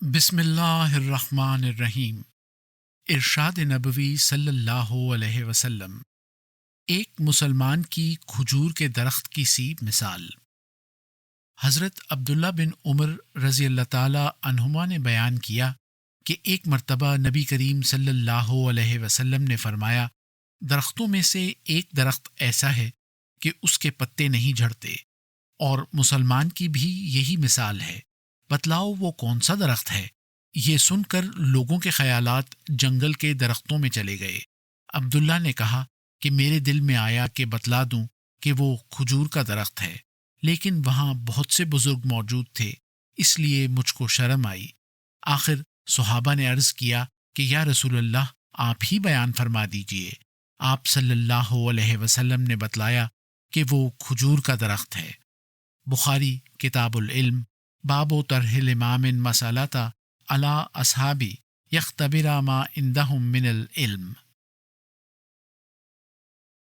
بسم اللہ الرحمن الرحیم۔ ارشاد نبوی صلی اللہ علیہ وسلم، ایک مسلمان کی کھجور کے درخت کی سی مثال۔ حضرت عبداللہ بن عمر رضی اللہ تعالی عنہما نے بیان کیا کہ ایک مرتبہ نبی کریم صلی اللہ علیہ وسلم نے فرمایا، درختوں میں سے ایک درخت ایسا ہے کہ اس کے پتے نہیں جھڑتے، اور مسلمان کی بھی یہی مثال ہے، بتلاؤ وہ کون سا درخت ہے؟ یہ سن کر لوگوں کے خیالات جنگل کے درختوں میں چلے گئے۔ عبداللہ نے کہا کہ میرے دل میں آیا کہ بتلا دوں کہ وہ کھجور کا درخت ہے، لیکن وہاں بہت سے بزرگ موجود تھے، اس لیے مجھ کو شرم آئی۔ آخر صحابہ نے عرض کیا کہ یا رسول اللہ، آپ ہی بیان فرما دیجئے۔ آپ صلی اللہ علیہ وسلم نے بتلایا کہ وہ کھجور کا درخت ہے۔ بخاری کتاب العلم، باب طرح الامام مسألۃ علی اصحابی یختبر ما عندهم من العلم۔